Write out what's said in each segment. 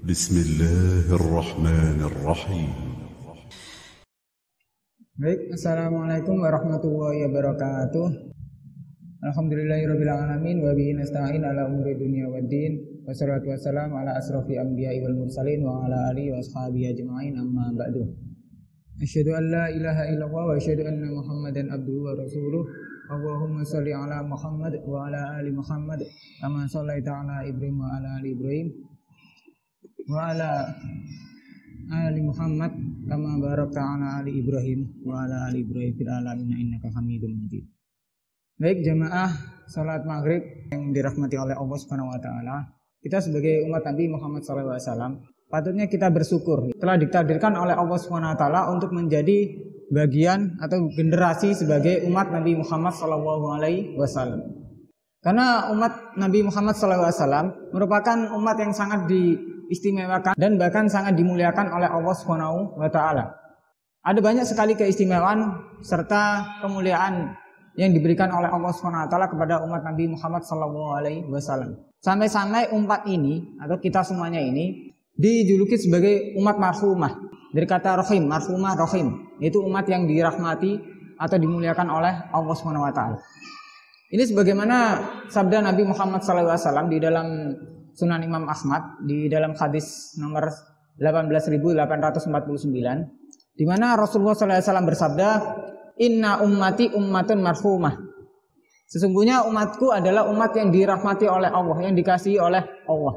بسم الله الرحمن الرحيم. Baik, assalamualaikum warahmatullahi wabarakatuh. Alhamdulillahirabbil alamin wa bihi nasta'in ala umuri dunya waddin. Wassalatu wassalamu ala asrofil anbiya'i wal mursalin wa ala alihi wa ashabihi ajma'in, amma ba'du. Asyhadu an la ilaha illallah wa asyhadu anna Muhammadan abduhu wa rasuluh. Allahumma shalli ala Muhammad wa ala ali Muhammad kama shallaita ala Ibrahim wa ala ali Ibrahim wa ala ali Muhammad kama barakta ala ali Ibrahim wa ala ali Ibrahim fil alamin innaka Hamidum Majid. Baik jamaah salat maghrib yang dirahmati oleh Allah Subhanahu wa taala, kita sebagai umat Nabi Muhammad SAW patutnya kita bersyukur telah ditakdirkan oleh Allah Subhanahu wa taala untuk menjadi bagian atau generasi sebagai umat Nabi Muhammad SAW. Karena umat Nabi Muhammad SAW merupakan umat yang sangat diistimewakan dan bahkan sangat dimuliakan oleh Allah Subhanahu wa taala. Ada banyak sekali keistimewaan serta kemuliaan yang diberikan oleh Allah Subhanahu wa taala kepada umat Nabi Muhammad SAW. Sampai-sampai umat ini atau kita semuanya ini dijuluki sebagai umat marhumah. Dari kata rahim, marhumah rahim, yaitu umat yang dirahmati atau dimuliakan oleh Allah Subhanahu wa taala. Ini sebagaimana sabda Nabi Muhammad SAW di dalam Sunan Imam Ahmad di dalam hadis nomor 18.849, di mana Rasulullah SAW bersabda, "Inna ummati ummatun marhumah." Sesungguhnya umatku adalah umat yang dirahmati oleh Allah, yang dikasihi oleh Allah.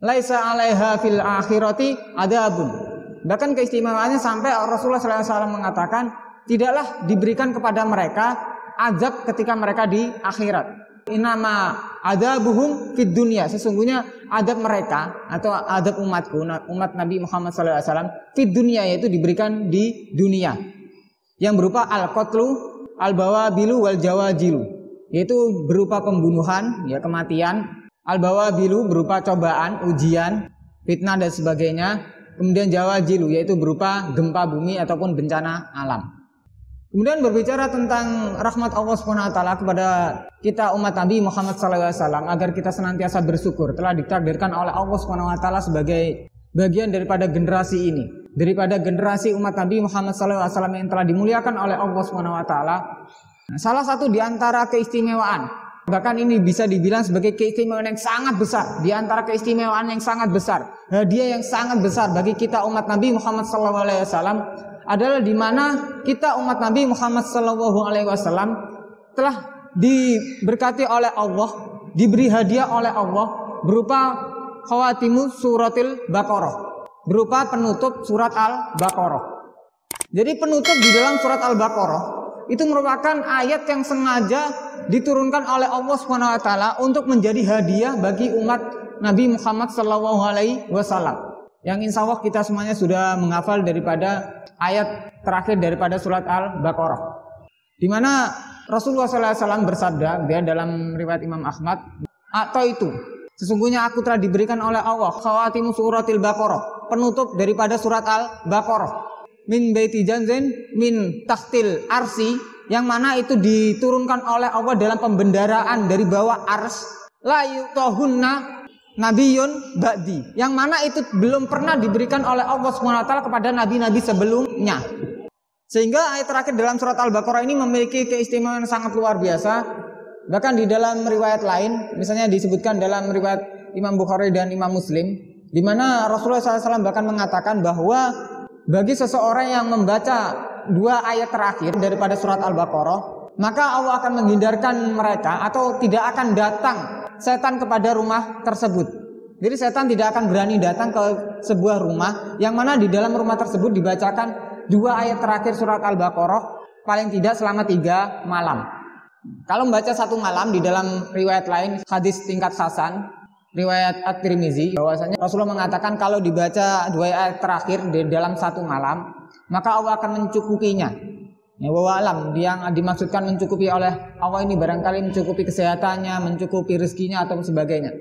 Laisa 'alaiha fil akhirati adabun. Bahkan keistimewaannya sampai Rasulullah SAW mengatakan tidaklah diberikan kepada mereka azab ketika mereka di akhirat. Inama adabuhum fid dunya. Sesungguhnya adab mereka atau adab umatku, umat Nabi Muhammad SAW fid dunya, yaitu diberikan di dunia, yang berupa al-qatlu, al-bawabilu wal jawajilu, yaitu berupa pembunuhan, ya kematian, al-bawabilu berupa cobaan, ujian, fitnah dan sebagainya, kemudian jawajilu yaitu berupa gempa bumi ataupun bencana alam. Kemudian berbicara tentang rahmat Allah Subhanahu wa taala kepada kita umat Nabi Muhammad SAW agar kita senantiasa bersyukur telah ditakdirkan oleh Allah Subhanahu wa taala sebagai bagian daripada generasi ini, daripada generasi umat Nabi Muhammad SAW yang telah dimuliakan oleh Allah Subhanahu wa taala. Salah satu di antara keistimewaan, bahkan ini bisa dibilang sebagai keistimewaan yang sangat besar, di antara keistimewaan yang sangat besar, hadiah yang sangat besar bagi kita umat Nabi Muhammad SAW adalah di mana kita umat Nabi Muhammad SAW telah diberkati oleh Allah, diberi hadiah oleh Allah berupa khawatimu suratil Baqarah, berupa penutup surat Al-Baqarah. Jadi penutup di dalam surat Al-Baqarah itu merupakan ayat yang sengaja diturunkan oleh Allah Subhanahu wa taala untuk menjadi hadiah bagi umat Nabi Muhammad SAW. Yang insya Allah kita semuanya sudah menghafal daripada ayat terakhir daripada surat Al-Baqarah, di mana Rasulullah SAW bersabda dalam riwayat Imam Ahmad, atau itu sesungguhnya aku telah diberikan oleh Allah khawatimu suratil Baqarah, penutup daripada surat Al-Baqarah, min baiti janzin min tahtil arsi, yang mana itu diturunkan oleh Allah dalam pembendaraan dari bawah ars, la yutohunna nabiyun ba'di, yang mana itu belum pernah diberikan oleh Allah SWT kepada nabi-nabi sebelumnya. Sehingga ayat terakhir dalam surat Al-Baqarah ini memiliki keistimewaan sangat luar biasa. Bahkan di dalam riwayat lain, misalnya disebutkan dalam riwayat Imam Bukhari dan Imam Muslim, di mana Rasulullah SAW bahkan mengatakan bahwa bagi seseorang yang membaca dua ayat terakhir daripada surat Al-Baqarah, maka Allah akan menghindarkan mereka atau tidak akan datang setan kepada rumah tersebut. Jadi setan tidak akan berani datang ke sebuah rumah yang mana di dalam rumah tersebut dibacakan dua ayat terakhir surat Al-Baqarah paling tidak selama 3 malam. Kalau membaca 1 malam, di dalam riwayat lain hadis tingkat hasan riwayat At-Tirmizi bahwasanya Rasulullah mengatakan kalau dibaca 2 ayat terakhir di dalam 1 malam, maka Allah akan mencukupinya. Ya, wawalam yang dimaksudkan mencukupi oleh Allah ini barangkali mencukupi kesehatannya, mencukupi rezekinya atau sebagainya.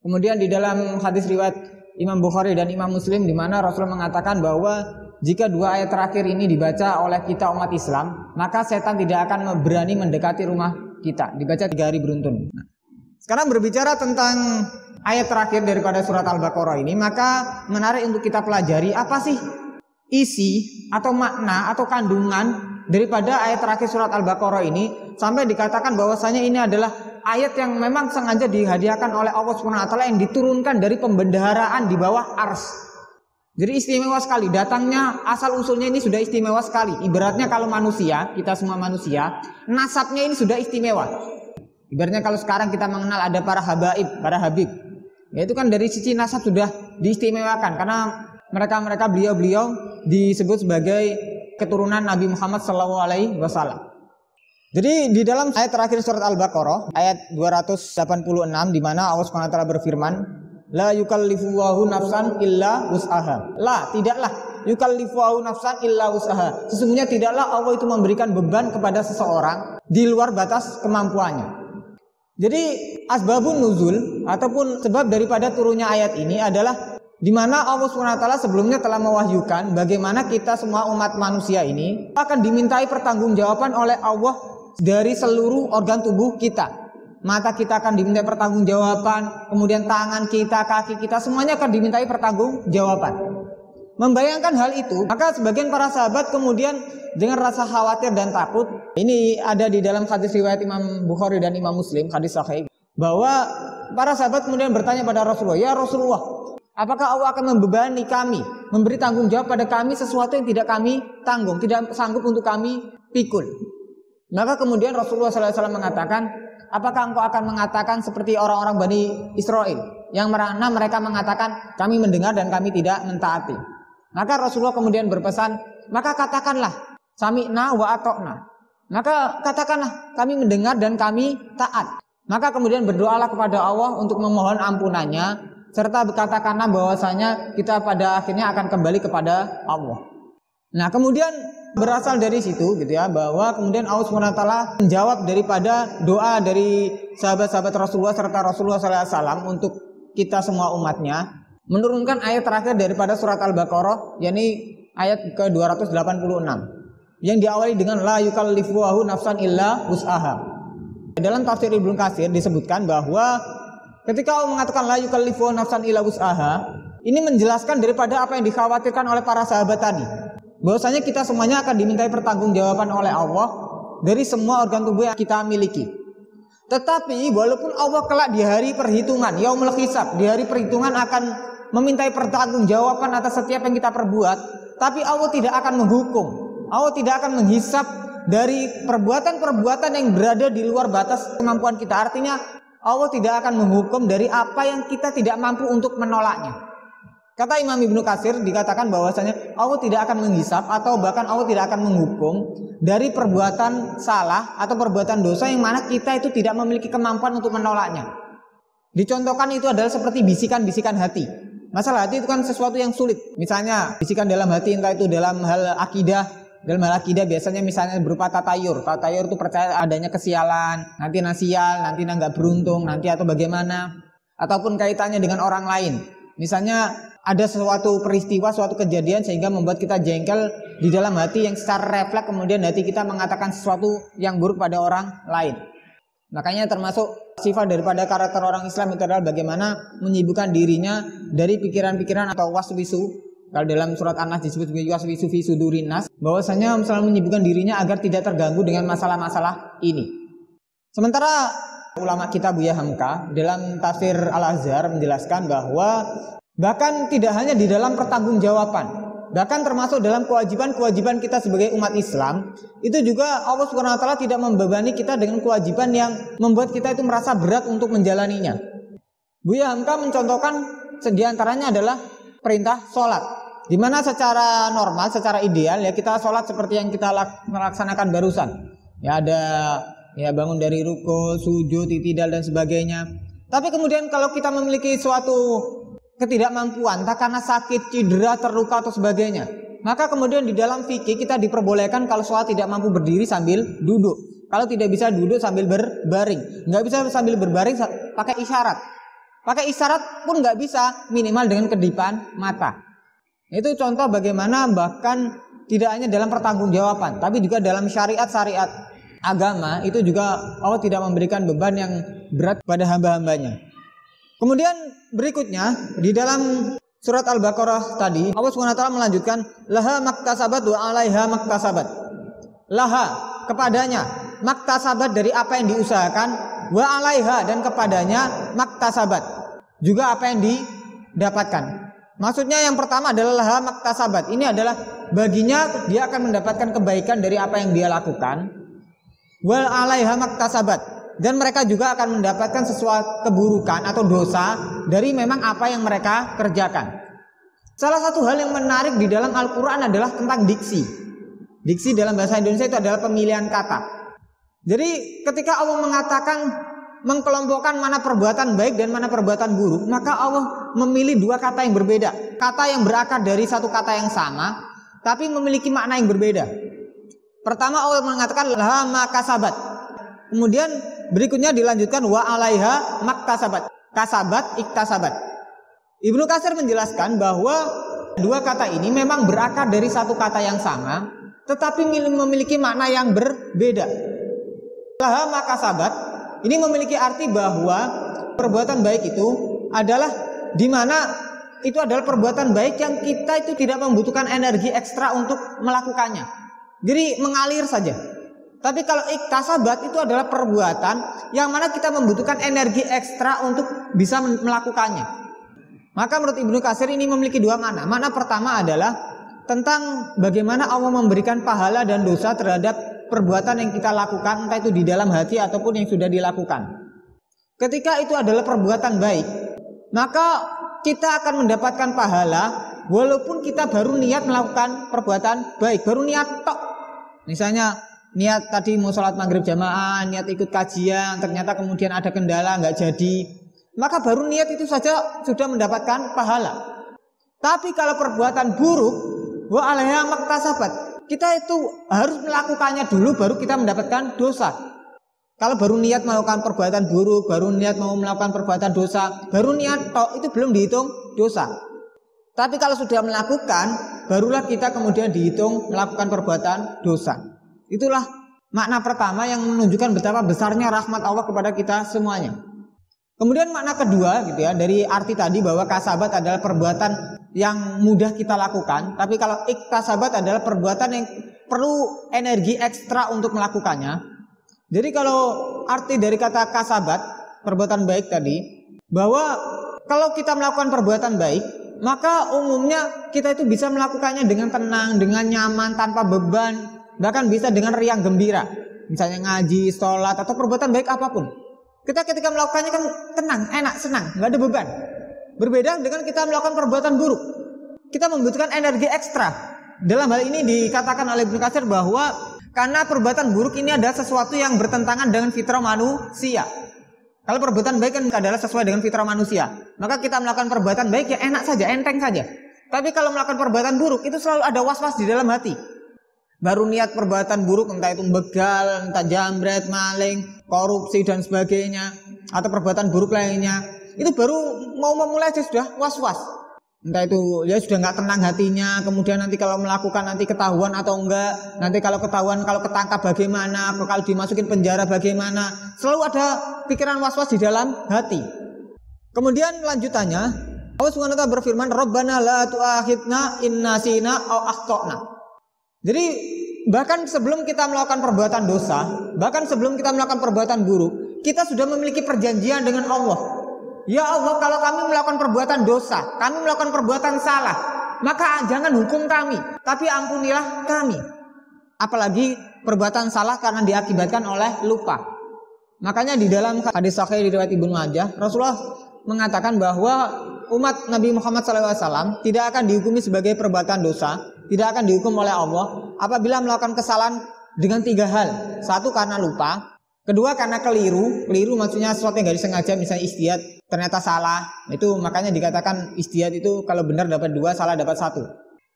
Kemudian di dalam hadis riwayat Imam Bukhari dan Imam Muslim, di mana Rasulullah mengatakan bahwa jika 2 ayat terakhir ini dibaca oleh kita umat Islam, maka setan tidak akan berani mendekati rumah kita. Dibaca 3 hari beruntun. Sekarang berbicara tentang ayat terakhir daripada surat Al-Baqarah ini, maka menarik untuk kita pelajari apa sih isi atau makna atau kandungan daripada ayat terakhir surat Al-Baqarah ini, sampai dikatakan bahwasanya ini adalah ayat yang memang sengaja dihadiahkan oleh Allah Subhanahu wa taala, yang diturunkan dari pembendaharaan di bawah ars. Jadi istimewa sekali, datangnya asal usulnya ini sudah istimewa sekali. Ibaratnya kalau manusia, kita semua manusia, nasabnya ini sudah istimewa. Ibaratnya kalau sekarang kita mengenal ada para habaib, para habib, ya itu kan dari sisi nasab sudah diistimewakan, karena mereka beliau disebut sebagai keturunan Nabi Muhammad SAW. Jadi di dalam ayat terakhir surat Al-Baqarah ayat 286, di mana Allah Subhanahu wa taala berfirman, la yukallifullahu nafsan illa wus'aha. La, tidaklah yukallifullahu nafsan illa wus'aha. Sesungguhnya tidaklah Allah itu memberikan beban kepada seseorang di luar batas kemampuannya. Jadi asbabun nuzul ataupun sebab daripada turunnya ayat ini adalah di mana Allah SWT sebelumnya telah mewahyukan bagaimana kita semua umat manusia ini akan dimintai pertanggungjawaban oleh Allah dari seluruh organ tubuh kita. Mata kita akan dimintai pertanggungjawaban, kemudian tangan kita, kaki kita, semuanya akan dimintai pertanggungjawaban. Membayangkan hal itu, maka sebagian para sahabat kemudian dengan rasa khawatir dan takut, ini ada di dalam hadis riwayat Imam Bukhari dan Imam Muslim, hadis sahih, bahwa para sahabat kemudian bertanya pada Rasulullah, ya Rasulullah, apakah Allah akan membebani kami, memberi tanggung jawab pada kami sesuatu yang tidak kami tanggung, tidak sanggup untuk kami pikul? Maka kemudian Rasulullah SAW mengatakan, apakah engkau akan mengatakan seperti orang-orang Bani Israel yang mana mereka mengatakan kami mendengar dan kami tidak mentaati? Maka Rasulullah kemudian berpesan, maka katakanlah sami'na wa ata'na. Maka katakanlah kami mendengar dan kami taat. Maka kemudian berdoalah kepada Allah untuk memohon ampunannya, serta katakanlah bahwasanya kita pada akhirnya akan kembali kepada Allah. Nah, kemudian berasal dari situ gitu ya, bahwa kemudian Allah SWT menjawab daripada doa dari sahabat-sahabat Rasulullah serta Rasulullah SAW untuk kita semua umatnya, menurunkan ayat terakhir daripada surat Al-Baqarah, yakni ayat ke-286 yang diawali dengan la yukallifuhu nafsan illa wus'aha. Dalam tafsir Ibnu Katsir disebutkan bahwa ketika Allah mengatakan la yukallifuhu nafsan illa wus'aha, ini menjelaskan daripada apa yang dikhawatirkan oleh para sahabat tadi, bahwasanya kita semuanya akan dimintai pertanggungjawaban oleh Allah dari semua organ tubuh yang kita miliki. Tetapi walaupun Allah kelak di hari perhitungan, yaumul hisab, di hari perhitungan akan memintai pertanggungjawaban atas setiap yang kita perbuat, tapi Allah tidak akan menghukum, Allah tidak akan menghisab dari perbuatan-perbuatan yang berada di luar batas kemampuan kita. Artinya Allah tidak akan menghukum dari apa yang kita tidak mampu untuk menolaknya. Kata Imam Ibnu Katsir, dikatakan bahwasanya Allah tidak akan menghisab atau bahkan Allah tidak akan menghukum dari perbuatan salah atau perbuatan dosa yang mana kita itu tidak memiliki kemampuan untuk menolaknya. Dicontohkan itu adalah seperti bisikan-bisikan hati. Masalah hati itu kan sesuatu yang sulit. Misalnya bisikan dalam hati, entah itu dalam hal akidah. Dalam hal akidah biasanya misalnya berupa tatayur. Tatayur itu percaya adanya kesialan, nanti nasial, nanti nggak beruntung, nanti atau bagaimana. Ataupun kaitannya dengan orang lain. Misalnya ada suatu peristiwa, suatu kejadian sehingga membuat kita jengkel di dalam hati, yang secara refleks kemudian hati kita mengatakan sesuatu yang buruk pada orang lain. Makanya termasuk sifat daripada karakter orang Islam itu adalah bagaimana menyibukkan dirinya dari pikiran-pikiran atau waswisu. Kalau dalam surat An-Nas disebut sebagai waswisu fi sudurin nas, bahwasanya selalu menyibukkan dirinya agar tidak terganggu dengan masalah-masalah ini. Sementara ulama kita Buya Hamka dalam tafsir Al-Azhar menjelaskan bahwa bahkan tidak hanya di dalam pertanggungjawaban, bahkan termasuk dalam kewajiban-kewajiban kita sebagai umat Islam, itu juga Allah Subhanahu wa taala tidak membebani kita dengan kewajiban yang membuat kita itu merasa berat untuk menjalaninya. Buya Hamka mencontohkan diantaranya adalah perintah sholat, di mana secara normal, secara ideal ya kita sholat seperti yang kita melaksanakan barusan. Ya ada ya bangun dari ruku, sujud, i'tidal dan sebagainya. Tapi kemudian kalau kita memiliki suatu ketidakmampuan, tak karena sakit, cedera, terluka atau sebagainya, maka kemudian di dalam fikih kita diperbolehkan kalau sholat tidak mampu berdiri sambil duduk, kalau tidak bisa duduk sambil berbaring, nggak bisa sambil berbaring pakai isyarat pun nggak bisa, minimal dengan kedipan mata. Itu contoh bagaimana bahkan tidak hanya dalam pertanggungjawaban, tapi juga dalam syariat-syariat agama itu juga Allah tidak memberikan beban yang berat pada hamba-hambanya. Kemudian berikutnya di dalam surat Al-Baqarah tadi Allah SWT melanjutkan laha maktasabat wa 'alaiha maktasabat. Laha kepadanya maktasabat dari apa yang diusahakan, wa 'alaiha dan kepadanya maktasabat juga apa yang didapatkan. Maksudnya yang pertama adalah laha maktasabat. Ini adalah baginya dia akan mendapatkan kebaikan dari apa yang dia lakukan. Wal 'alaiha maktasabat. Dan mereka juga akan mendapatkan sesuatu keburukan atau dosa dari memang apa yang mereka kerjakan. Salah satu hal yang menarik di dalam Al-Quran adalah tentang diksi. Diksi dalam bahasa Indonesia itu adalah pemilihan kata. Jadi ketika Allah mengatakan mengkelompokkan mana perbuatan baik dan mana perbuatan buruk, maka Allah memilih dua kata yang berbeda. Kata yang berakar dari satu kata yang sama, tapi memiliki makna yang berbeda. Pertama Allah mengatakan laha makasabat. Kemudian berikutnya dilanjutkan wa 'alaiha maktasabat. Kasabat, iktasabat. Ibnu Katsir menjelaskan bahwa dua kata ini memang berakar dari satu kata yang sama, tetapi memiliki makna yang berbeda. Laha makasabat ini memiliki arti bahwa perbuatan baik itu adalah di mana itu adalah perbuatan baik yang kita itu tidak membutuhkan energi ekstra untuk melakukannya. Jadi mengalir saja. Tapi kalau iktasabat itu adalah perbuatan yang mana kita membutuhkan energi ekstra untuk bisa melakukannya. Maka menurut Ibnu Katsir ini memiliki dua makna. Makna pertama adalah tentang bagaimana Allah memberikan pahala dan dosa terhadap perbuatan yang kita lakukan, entah itu di dalam hati ataupun yang sudah dilakukan. Ketika itu adalah perbuatan baik, maka kita akan mendapatkan pahala walaupun kita baru niat melakukan perbuatan baik, baru niat tok. Misalnya niat tadi mau sholat maghrib jamaah, niat ikut kajian, ternyata kemudian ada kendala nggak jadi, maka baru niat itu saja sudah mendapatkan pahala. Tapi kalau perbuatan buruk, wa 'alaiha maktasabat, kita itu harus melakukannya dulu baru kita mendapatkan dosa. Kalau baru niat melakukan perbuatan buruk, baru niat mau melakukan perbuatan dosa, baru niat tok, itu belum dihitung dosa. Tapi kalau sudah melakukan, barulah kita kemudian dihitung melakukan perbuatan dosa. Itulah makna pertama yang menunjukkan betapa besarnya rahmat Allah kepada kita semuanya. Kemudian makna kedua gitu ya, dari arti tadi bahwa kasabat adalah perbuatan yang mudah kita lakukan, tapi kalau iktasabat adalah perbuatan yang perlu energi ekstra untuk melakukannya. Jadi kalau arti dari kata kasabat, perbuatan baik tadi, bahwa kalau kita melakukan perbuatan baik, maka umumnya kita itu bisa melakukannya dengan tenang, dengan nyaman, tanpa beban, bahkan bisa dengan riang gembira. Misalnya ngaji, sholat, atau perbuatan baik apapun. Kita ketika melakukannya kan tenang, enak, senang, nggak ada beban. Berbeda dengan kita melakukan perbuatan buruk. Kita membutuhkan energi ekstra. Dalam hal ini dikatakan oleh Ibnu Katsir bahwa karena perbuatan buruk ini adalah sesuatu yang bertentangan dengan fitrah manusia. Kalau perbuatan baik kan adalah sesuai dengan fitrah manusia, maka kita melakukan perbuatan baik ya enak saja, enteng saja. Tapi kalau melakukan perbuatan buruk itu selalu ada was-was di dalam hati. Baru niat perbuatan buruk, entah itu begal, entah jambret, maling, korupsi dan sebagainya, atau perbuatan buruk lainnya, itu baru mau memulai aja sudah was-was. Entah itu ya sudah nggak tenang hatinya, kemudian nanti kalau melakukan nanti ketahuan atau enggak, nanti kalau ketahuan, kalau ketangkap bagaimana, kalau dimasukin penjara bagaimana, selalu ada pikiran was-was di dalam hati. Kemudian lanjutannya Allah SWT berfirman, Rabbana la tu'akhidna in nasina aw akhtana. Jadi bahkan sebelum kita melakukan perbuatan dosa, bahkan sebelum kita melakukan perbuatan buruk, kita sudah memiliki perjanjian dengan Allah. Ya Allah, kalau kami melakukan perbuatan dosa, kami melakukan perbuatan salah, maka jangan hukum kami, tapi ampunilah kami. Apalagi perbuatan salah karena diakibatkan oleh lupa. Makanya di dalam hadis sahih riwayat Ibnu Majah, Rasulullah mengatakan bahwa umat Nabi Muhammad SAW tidak akan dihukumi sebagai perbuatan dosa, tidak akan dihukum oleh Allah apabila melakukan kesalahan dengan tiga hal. Satu, karena lupa. Kedua, karena keliru. Keliru maksudnya sesuatu yang gak disengaja, misalnya ijtihad ternyata salah. Itu makanya dikatakan ijtihad itu kalau benar dapat dua, salah dapat satu.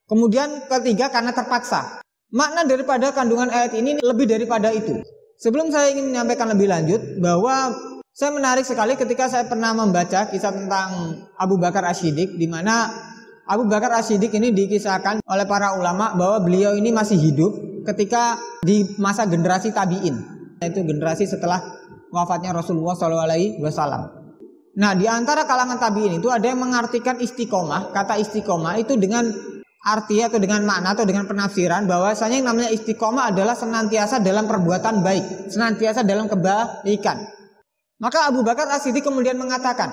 Kemudian ketiga, karena terpaksa. Makna daripada kandungan ayat ini lebih daripada itu. Sebelum saya ingin menyampaikan lebih lanjut, bahwa saya menarik sekali ketika saya pernah membaca kisah tentang Abu Bakar As-Siddiq, di mana Abu Bakar As-Siddiq ini dikisahkan oleh para ulama bahwa beliau ini masih hidup ketika di masa generasi tabi'in, yaitu generasi setelah wafatnya Rasulullah SAW. Nah, di antara kalangan tabi'in itu ada yang mengartikan istiqomah, kata istiqomah itu dengan arti atau dengan makna atau dengan penafsiran bahwasanya yang namanya istiqomah adalah senantiasa dalam perbuatan baik, senantiasa dalam kebaikan. Maka Abu Bakar As-Siddiq kemudian mengatakan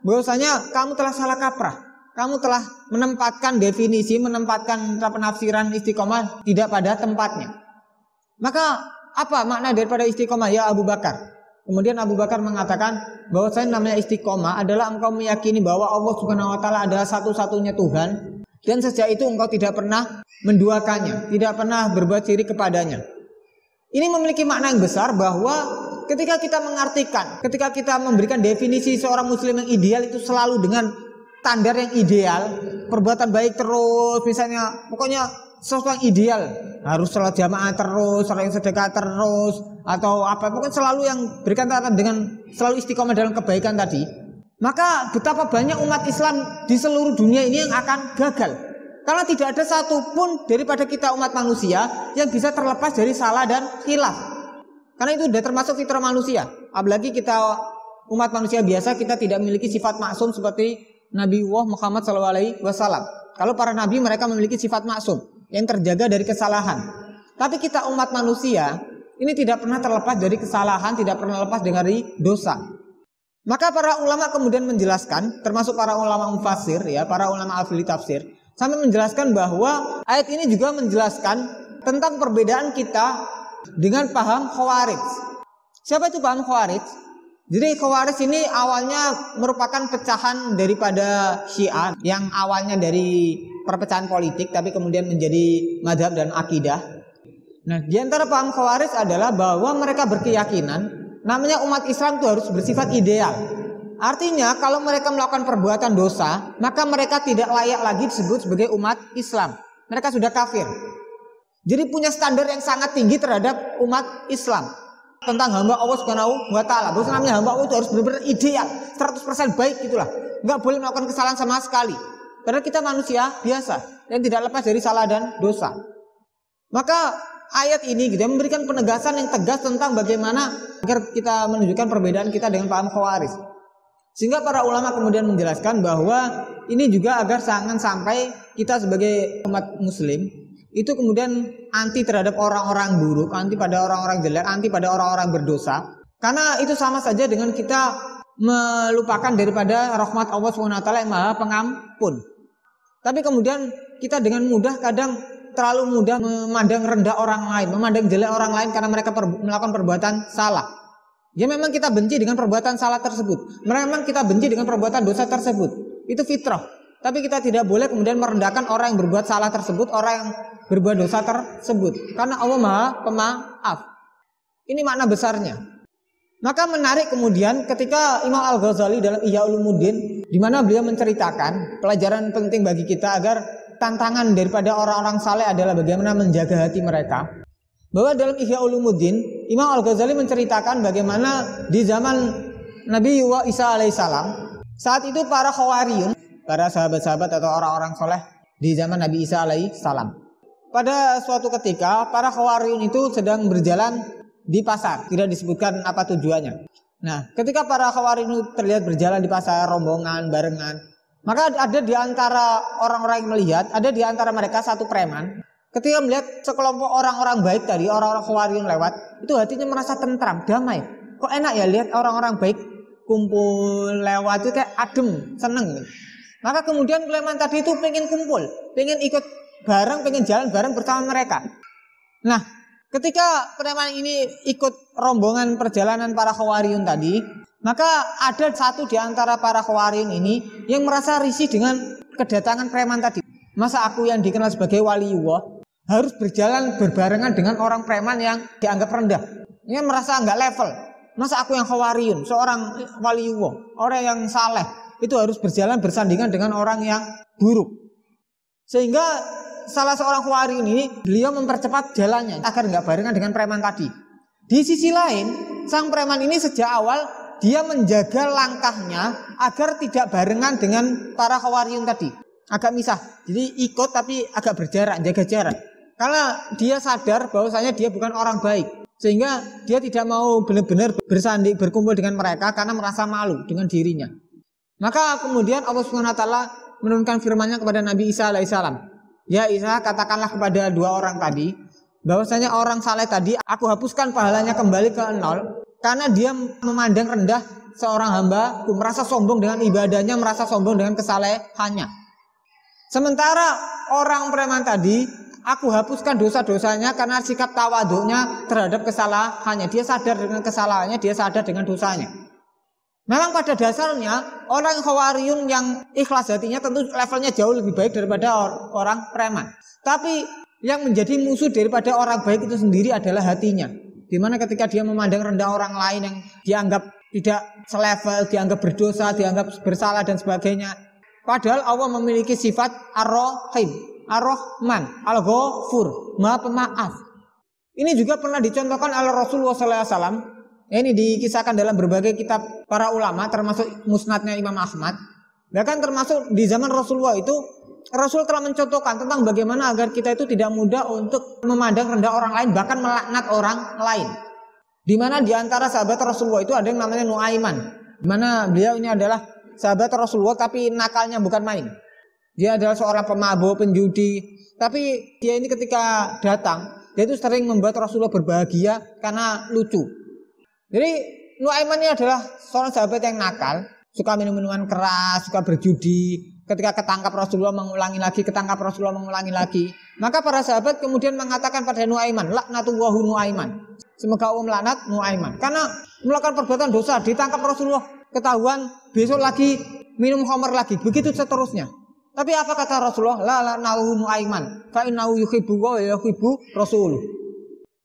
bahwasanya kamu telah salah kaprah. Kamu telah menempatkan definisi, menempatkan penafsiran istiqomah tidak pada tempatnya. Maka apa makna daripada istiqomah ya Abu Bakar? Kemudian Abu Bakar mengatakan bahwasanya namanya istiqomah adalah engkau meyakini bahwa Allah Subhanahu wa taala adalah satu-satunya Tuhan dan sejak itu engkau tidak pernah menduakannya, tidak pernah berbuat syirik kepadanya. Ini memiliki makna yang besar bahwa ketika kita mengartikan, ketika kita memberikan definisi seorang muslim yang ideal itu selalu dengan standar yang ideal, perbuatan baik terus, misalnya pokoknya sesuatu yang ideal, harus sholat jamaah terus, sering sedekah terus, atau apa, pokoknya selalu yang berkaitan dengan selalu istiqomah dalam kebaikan tadi. Maka betapa banyak umat Islam di seluruh dunia ini yang akan gagal. Karena tidak ada satupun daripada kita umat manusia yang bisa terlepas dari salah dan khilaf. Karena itu sudah termasuk fitrah manusia. Apalagi kita umat manusia biasa, kita tidak memiliki sifat maksum seperti Nabi Muhammad SAW. Kalau para nabi mereka memiliki sifat maksum yang terjaga dari kesalahan. Tapi kita umat manusia ini tidak pernah terlepas dari kesalahan, tidak pernah lepas dari dosa. Maka para ulama kemudian menjelaskan, termasuk para ulama mufassir ya, para ulama ahli tafsir, sampai menjelaskan bahwa ayat ini juga menjelaskan tentang perbedaan kita dengan paham Khawarij. Siapa itu paham Khawarij? Jadi Khawarij ini awalnya merupakan pecahan daripada Syiah yang awalnya dari perpecahan politik tapi kemudian menjadi mazhab dan akidah. Nah, di antara paham Khawarij adalah bahwa mereka berkeyakinan namanya umat Islam itu harus bersifat ideal. Artinya kalau mereka melakukan perbuatan dosa, maka mereka tidak layak lagi disebut sebagai umat Islam. Mereka sudah kafir. Jadi punya standar yang sangat tinggi terhadap umat Islam tentang hamba Allah Subhanahu wa taala. Bahwa namanya hamba Allah itu harus benar-benar ideal, 100% baik gitulah. Enggak boleh melakukan kesalahan sama sekali. Karena kita manusia biasa yang tidak lepas dari salah dan dosa. Maka ayat ini gitu memberikan penegasan yang tegas tentang bagaimana agar kita menunjukkan perbedaan kita dengan paham Khawarij. Sehingga para ulama kemudian menjelaskan bahwa ini juga agar jangan sampai kita sebagai umat muslim itu kemudian anti terhadap orang-orang buruk, anti pada orang-orang jelek, anti pada orang-orang berdosa. Karena itu sama saja dengan kita melupakan daripada rahmat Allah SWT yang maha pengampun. Tapi kemudian kita dengan mudah kadang terlalu mudah memandang rendah orang lain, memandang jelek orang lain karena mereka melakukan perbuatan salah. Ya memang kita benci dengan perbuatan salah tersebut. Memang kita benci dengan perbuatan dosa tersebut. Itu fitrah. Tapi kita tidak boleh kemudian merendahkan orang yang berbuat salah tersebut, orang yang berbuat dosa tersebut. Karena Allah Maha Pemaaf. Ini makna besarnya. Maka menarik kemudian ketika Imam Al-Ghazali dalam Ihya Ulumuddin, di mana beliau menceritakan pelajaran penting bagi kita agar tantangan daripada orang-orang saleh adalah bagaimana menjaga hati mereka. Bahwa dalam Ihya Ulumuddin, Imam Al-Ghazali menceritakan bagaimana di zaman Nabi Isa alaihissalam, saat itu para Khawariyun, para sahabat-sahabat atau orang-orang soleh di zaman Nabi Isa alaihissalam. Pada suatu ketika, para Khawariyun itu sedang berjalan di pasar, tidak disebutkan apa tujuannya. Nah, ketika para Khawariyun itu terlihat berjalan di pasar, rombongan, barengan, maka ada di antara orang-orang yang melihat, ada di antara mereka satu preman. Ketika melihat sekelompok orang-orang baik tadi, orang-orang Khawariyun lewat, itu hatinya merasa tentram, damai. Kok enak ya lihat orang-orang baik kumpul lewat itu kayak adem, seneng. Maka kemudian preman tadi itu pengen kumpul, pengen ikut bareng, pengen jalan bareng bersama mereka. Nah, ketika preman ini ikut rombongan perjalanan para Khawariyun tadi, maka ada satu di antara para Khawariyun ini yang merasa risih dengan kedatangan preman tadi. Masa aku yang dikenal sebagai waliullah harus berjalan berbarengan dengan orang preman yang dianggap rendah. Ini merasa nggak level. Masa aku yang Khawariyun, seorang waliullah, orang yang saleh, itu harus berjalan bersandingan dengan orang yang buruk. Sehingga salah seorang Khawariyun ini, beliau mempercepat jalannya agar nggak barengan dengan preman tadi. Di sisi lain, sang preman ini sejak awal dia menjaga langkahnya agar tidak barengan dengan para Khawariyun tadi. Agak misah, jadi ikut tapi agak berjarak, jaga jarak. Karena dia sadar bahwasanya dia bukan orang baik, sehingga dia tidak mau benar-benar bersanding berkumpul dengan mereka karena merasa malu dengan dirinya. Maka kemudian Allah Subhanahu wa taala menurunkan firman-Nya kepada Nabi Isa alaihissalam. Ya Isa, katakanlah kepada dua orang tadi, bahwasanya orang saleh tadi aku hapuskan pahalanya kembali ke nol karena dia memandang rendah seorang hamba, merasa sombong dengan ibadahnya, merasa sombong dengan kesalehannya. Sementara orang preman tadi, aku hapuskan dosa-dosanya karena sikap tawaduknya terhadap kesalahannya. Dia sadar dengan kesalahannya, dia sadar dengan dosanya. Memang pada dasarnya orang Khawariyun yang ikhlas hatinya tentu levelnya jauh lebih baik daripada orang preman. Tapi yang menjadi musuh daripada orang baik itu sendiri adalah hatinya. Dimana ketika dia memandang rendah orang lain yang dianggap tidak selevel, dianggap berdosa, dianggap bersalah dan sebagainya. Padahal Allah memiliki sifat Ar-Rahim, Ar-Rahman, Al-Ghafur, Maha Pemaaf. Ini juga pernah dicontohkan oleh Rasulullah SAW. Ini dikisahkan dalam berbagai kitab para ulama, termasuk musnadnya Imam Ahmad. Bahkan termasuk di zaman Rasulullah itu, Rasul telah mencontohkan tentang bagaimana agar kita itu tidak mudah untuk memandang rendah orang lain, bahkan melaknat orang lain. Di mana di antara sahabat Rasulullah itu ada yang namanya Nuaiman. Di mana beliau ini adalah sahabat Rasulullah tapi nakalnya bukan main. Dia adalah seorang pemabuk, penjudi. Tapi dia ini ketika datang, dia itu sering membuat Rasulullah berbahagia karena lucu. Jadi Nuaiman ini adalah seorang sahabat yang nakal, suka minum-minuman keras, suka berjudi. Ketika ketangkap Rasulullah mengulangi lagi, ketangkap Rasulullah mengulangi lagi. Maka para sahabat kemudian mengatakan pada Nuaiman, laknatullahu Nuaiman. Semoga Allah melaknat Nuaiman. Karena melakukan perbuatan dosa, ditangkap Rasulullah, ketahuan, besok lagi minum khamar lagi, begitu seterusnya. Tapi apa kata Rasulullah? La laknatullahu Nuaiman, fa innahu yuhibbu wa yuhibbu Rasul.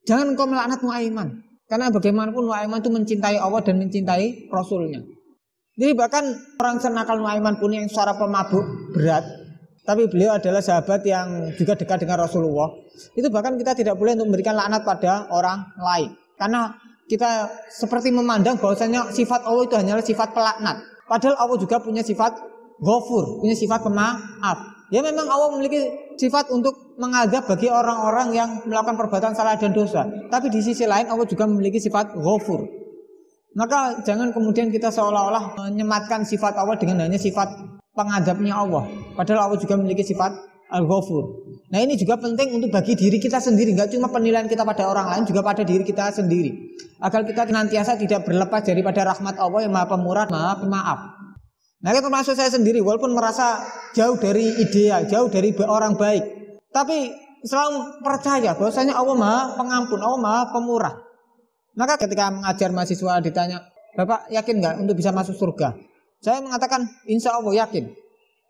Jangan engkau melaknat Nuaiman. Karena bagaimanapun Nuaiman itu mencintai Allah dan mencintai Rasulnya. Jadi bahkan orang senakal Nuaiman pun yang seorang pemabuk berat, tapi beliau adalah sahabat yang juga dekat dengan Rasulullah. Itu bahkan kita tidak boleh untuk memberikan laknat pada orang lain. Karena kita seperti memandang bahwasanya sifat Allah itu hanyalah sifat pelaknat. Padahal Allah juga punya sifat Ghafur, punya sifat pemaaf. Ya memang Allah memiliki sifat untuk mengadab bagi orang-orang yang melakukan perbuatan salah dan dosa. Tapi di sisi lain Allah juga memiliki sifat Ghafur. Maka jangan kemudian kita seolah-olah menyematkan sifat Allah dengan hanya sifat pengadabnya Allah. Padahal Allah juga memiliki sifat Al-Ghafur. Nah ini juga penting untuk bagi diri kita sendiri. Gak cuma penilaian kita pada orang lain, juga pada diri kita sendiri. Agar kita senantiasa tidak berlepas daripada rahmat Allah yang Maha Pemurah, Maha Pemaaf. Nah termasuk saya sendiri, walaupun merasa jauh dari ideal, jauh dari orang baik, tapi selalu percaya bahwasanya Allah Maha Pengampun, Allah Maha Pemurah. Maka ketika mengajar mahasiswa ditanya, Bapak yakin nggak untuk bisa masuk surga? Saya mengatakan, insya Allah yakin.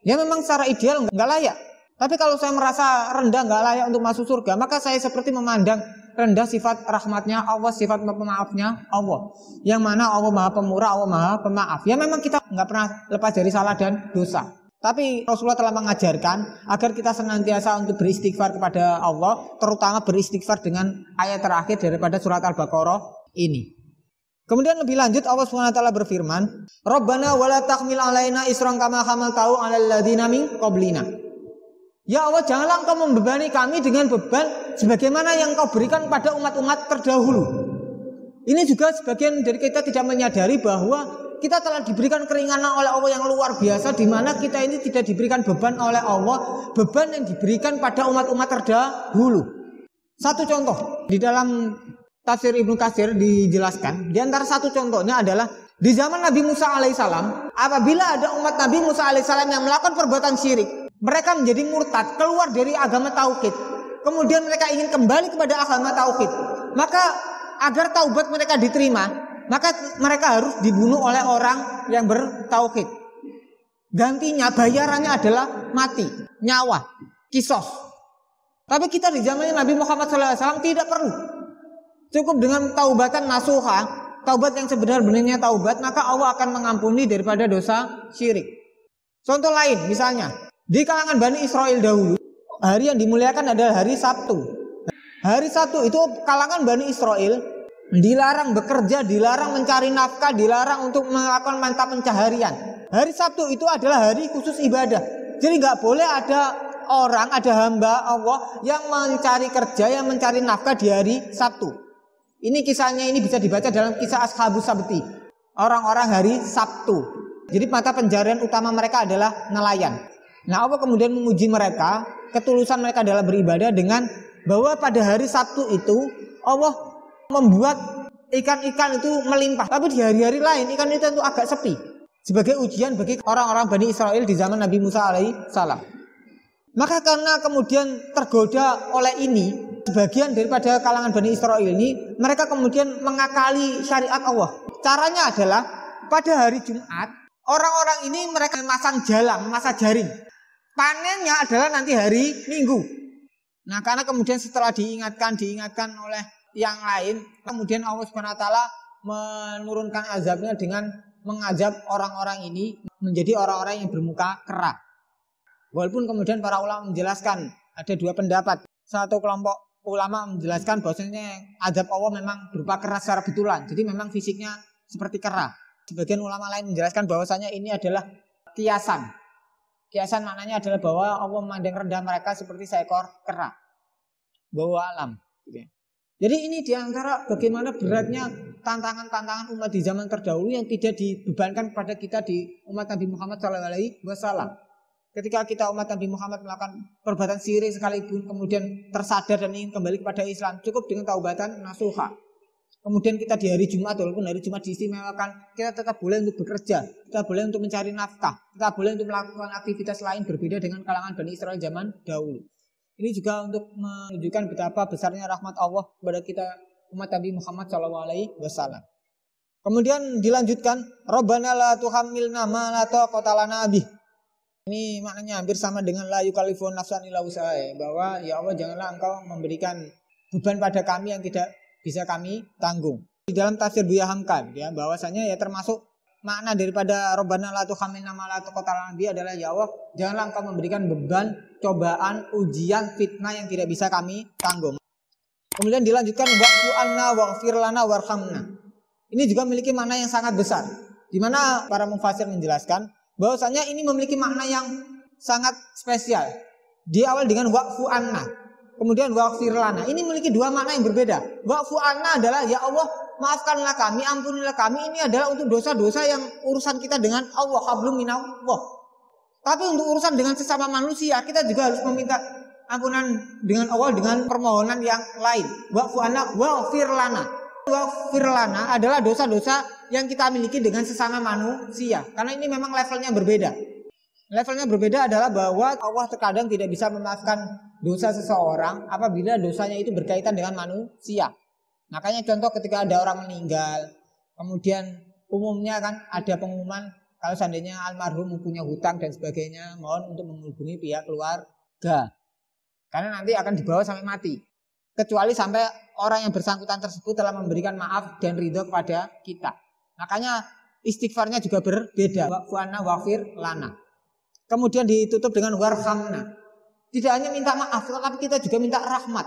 Ya memang secara ideal nggak layak. Tapi kalau saya merasa rendah nggak layak untuk masuk surga, maka saya seperti memandang rendah sifat rahmatnya Allah, sifat pemaafnya Allah. Yang mana Allah Maha Pemurah, Allah Maha Pemaaf. Ya memang kita nggak pernah lepas dari salah dan dosa. Tapi Rasulullah telah mengajarkan agar kita senantiasa untuk beristighfar kepada Allah, terutama beristighfar dengan ayat terakhir daripada surat Al-Baqarah ini. Kemudian lebih lanjut Allah SWT berfirman, Rabbana wala tahmil alaina isran kama hamaltahu 'alal ladzina min qablina. Ya Allah, janganlah engkau membebani kami dengan beban sebagaimana yang engkau berikan pada umat-umat terdahulu. Ini juga sebagian dari kita tidak menyadari bahwa kita telah diberikan keringanan oleh Allah yang luar biasa, di mana kita ini tidak diberikan beban oleh Allah, beban yang diberikan pada umat-umat terdahulu. Satu contoh, di dalam tafsir Ibnu Katsir dijelaskan, di antara satu contohnya adalah di zaman Nabi Musa alaihissalam, apabila ada umat Nabi Musa alaihissalam yang melakukan perbuatan syirik, mereka menjadi murtad, keluar dari agama tauhid. Kemudian mereka ingin kembali kepada agama tauhid. Maka agar taubat mereka diterima, maka mereka harus dibunuh oleh orang yang bertauhid. Gantinya, bayarannya adalah mati, nyawa, kisos. Tapi kita di zamannya Nabi Muhammad SAW tidak perlu. Cukup dengan taubatan nasuha, taubat yang sebenar-benarnya taubat, maka Allah akan mengampuni daripada dosa syirik. Contoh lain, misalnya di kalangan Bani Israel dahulu, hari yang dimuliakan adalah hari Sabtu. Hari Sabtu itu kalangan Bani Israel dilarang bekerja, dilarang mencari nafkah, dilarang untuk melakukan mata pencaharian. Hari Sabtu itu adalah hari khusus ibadah. Jadi nggak boleh ada orang, ada hamba Allah yang mencari kerja, yang mencari nafkah di hari Sabtu. Ini kisahnya ini bisa dibaca dalam kisah Ashabus Sabti, orang-orang hari Sabtu. Jadi mata pencarian utama mereka adalah nelayan. Nah, Allah kemudian menguji mereka, ketulusan mereka dalam beribadah dengan bahwa pada hari Sabtu itu Allah membuat ikan-ikan itu melimpah. Tapi di hari-hari lain ikan itu agak sepi. Sebagai ujian bagi orang-orang Bani Israel di zaman Nabi Musa alaihissalam. Maka karena kemudian tergoda oleh ini, sebagian daripada kalangan Bani Israel ini, mereka kemudian mengakali syariat Allah. Caranya adalah pada hari Jumat, orang-orang ini mereka memasang jalang, memasang jaring. Panennya adalah nanti hari Minggu. Nah, karena kemudian setelah diingatkan oleh yang lain, kemudian Allah Subhanahu wa taala menurunkan azabnya dengan mengazab orang-orang ini menjadi orang-orang yang bermuka kera. Walaupun kemudian para ulama menjelaskan ada dua pendapat. Satu kelompok ulama menjelaskan bahwasanya azab Allah memang berupa kera secara betulan. Jadi memang fisiknya seperti kera. Sebagian ulama lain menjelaskan bahwasanya ini adalah kiasan. Kiasan maknanya adalah bahwa Allah memandang rendah mereka seperti seekor kera. Bawa alam. Jadi ini diantara bagaimana beratnya tantangan-tantangan umat di zaman terdahulu yang tidak dibebankan kepada kita di umat Nabi Muhammad SAW. Ketika kita umat Nabi Muhammad melakukan perbuatan syirik sekalipun kemudian tersadar dan ingin kembali kepada Islam, cukup dengan taubatan nasuha. Kemudian kita di hari Jumat, walaupun hari Jumat diistimewakan, kita tetap boleh untuk bekerja, kita boleh untuk mencari nafkah, kita boleh untuk melakukan aktivitas lain berbeda dengan kalangan Bani Israel zaman dahulu. Ini juga untuk menunjukkan betapa besarnya rahmat Allah kepada kita umat Nabi Muhammad SAW. Kemudian dilanjutkan, Rabbana la tuhammilna ma la taqata lana bih. Ini maknanya hampir sama dengan la yukallifu nafsan illa wus'aha, bahwa ya Allah janganlah Engkau memberikan beban pada kami yang tidak bisa kami tanggung. Di dalam tafsir Buya Hamka ya, bahwasanya ya termasuk makna daripada Rabbana la tuhammilna ma la taqata lana bih adalah ya Allah janganlah Engkau memberikan beban, cobaan, ujian, fitnah yang tidak bisa kami tanggung. Kemudian dilanjutkan wa'fu anna waghfir lana warhamna. Ini juga memiliki makna yang sangat besar. Di mana para mufassir menjelaskan bahwasanya ini memiliki makna yang sangat spesial. Di awal dengan wa'fu anna, kemudian waghfir lana. Ini memiliki dua makna yang berbeda. Wa'fu anna adalah ya Allah maafkanlah kami, ampunilah kami. Ini adalah untuk dosa-dosa yang urusan kita dengan Allah, hablum minallah. Tapi untuk urusan dengan sesama manusia kita juga harus meminta ampunan dengan Allah dengan permohonan yang lain. Wa'fu anna waghfir lana. Waghfir lana adalah dosa-dosa yang kita miliki dengan sesama manusia. Karena ini memang levelnya berbeda. Levelnya berbeda adalah bahwa Allah terkadang tidak bisa memaafkan dosa seseorang apabila dosanya itu berkaitan dengan manusia. Makanya contoh ketika ada orang meninggal, kemudian umumnya kan ada pengumuman kalau seandainya almarhum mempunyai hutang dan sebagainya, mohon untuk menghubungi pihak keluarga. Karena nanti akan dibawa sampai mati. Kecuali sampai orang yang bersangkutan tersebut telah memberikan maaf dan ridho kepada kita. Makanya istighfarnya juga berbeda. Wa'fu anna waghfir lana. Kemudian ditutup dengan warhamna. Tidak hanya minta maaf, tetapi kita juga minta rahmat.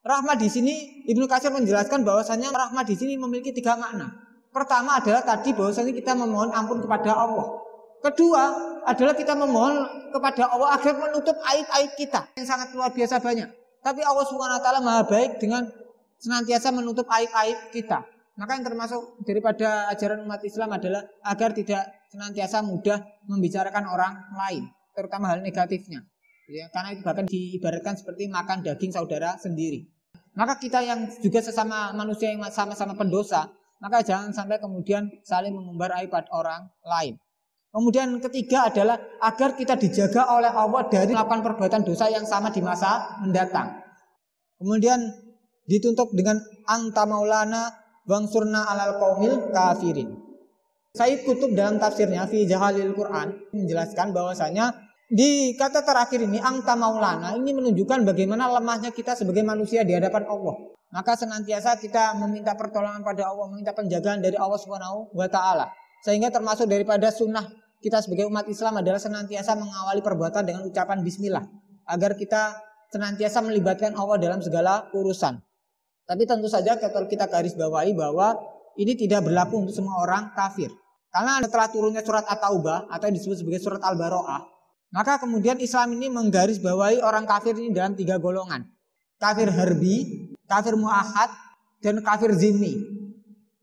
Rahmat di sini Ibnu Katsir menjelaskan bahwasanya rahmat di sini memiliki tiga makna. Pertama adalah tadi bahwasanya kita memohon ampun kepada Allah. Kedua adalah kita memohon kepada Allah agar menutup aib-aib kita yang sangat luar biasa banyak. Tapi Allah Subhanahu wa taala Maha baik dengan senantiasa menutup aib-aib kita. Maka yang termasuk daripada ajaran umat Islam adalah agar tidak senantiasa mudah membicarakan orang lain, terutama hal negatifnya. Ya, karena itu bahkan diibaratkan seperti makan daging saudara sendiri. Maka kita yang juga sesama manusia yang sama-sama pendosa, maka jangan sampai kemudian saling mengumbar aib orang lain. Kemudian ketiga adalah agar kita dijaga oleh Allah dari melakukan perbuatan dosa yang sama di masa mendatang. Kemudian ditutup dengan anta maulana wangsurna alal qaumil kafirin. Sayyid Qutb dalam tafsirnya fi Jahalil Quran menjelaskan bahwasanya di kata terakhir ini anta maulana ini menunjukkan bagaimana lemahnya kita sebagai manusia di hadapan Allah. Maka senantiasa kita meminta pertolongan pada Allah, meminta penjagaan dari Allah Subhanahu wa taala. Sehingga termasuk daripada sunnah kita sebagai umat Islam adalah senantiasa mengawali perbuatan dengan ucapan bismillah agar kita senantiasa melibatkan Allah dalam segala urusan. Tapi tentu saja kalau kita garis bawahi bahwa ini tidak berlaku untuk semua orang kafir. Karena setelah turunnya surat At-Taubah atau yang disebut sebagai surat Al-Baro'ah, maka kemudian Islam ini menggaris bawahi orang kafir ini dalam tiga golongan. Kafir harbi, kafir mu'ahad, dan kafir zimmi.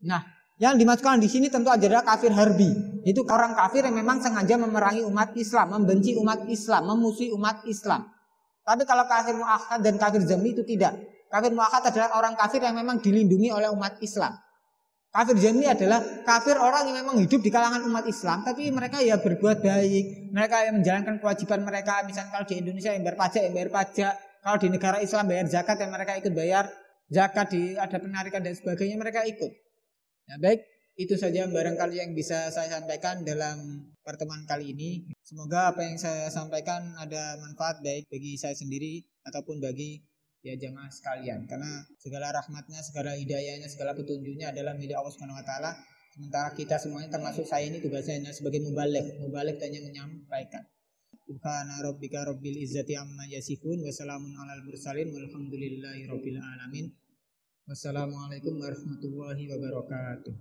Nah, yang dimasukkan di sini tentu adalah kafir harbi. Itu orang kafir yang memang sengaja memerangi umat Islam, membenci umat Islam, memusuhi umat Islam. Tapi kalau kafir muakhad dan kafir zimmi itu tidak. Kafir muakhad adalah orang kafir yang memang dilindungi oleh umat Islam. Kafir zimmi adalah kafir orang yang memang hidup di kalangan umat Islam, tapi mereka ya berbuat baik, mereka yang menjalankan kewajiban mereka. Misalnya kalau di Indonesia yang bayar pajak, kalau di negara Islam bayar zakat, yang mereka ikut bayar zakat, ada penarikan dan sebagainya, mereka ikut. Nah, baik. Itu saja barangkali yang bisa saya sampaikan dalam pertemuan kali ini. Semoga apa yang saya sampaikan ada manfaat baik bagi saya sendiri ataupun bagi ya jamaah sekalian. Karena segala rahmatnya, segala hidayahnya, segala petunjuknya adalah milik Allah Subhanahu wa taala. Sementara kita semuanya termasuk saya ini tugasnya hanya sebagai mubalik hanya menyampaikan. Subhana rabbika rabbil izzati amma yasifun wa salamun alal mursalin walhamdulillahi rabbil alamin. Wassalamualaikum warahmatullahi wabarakatuh.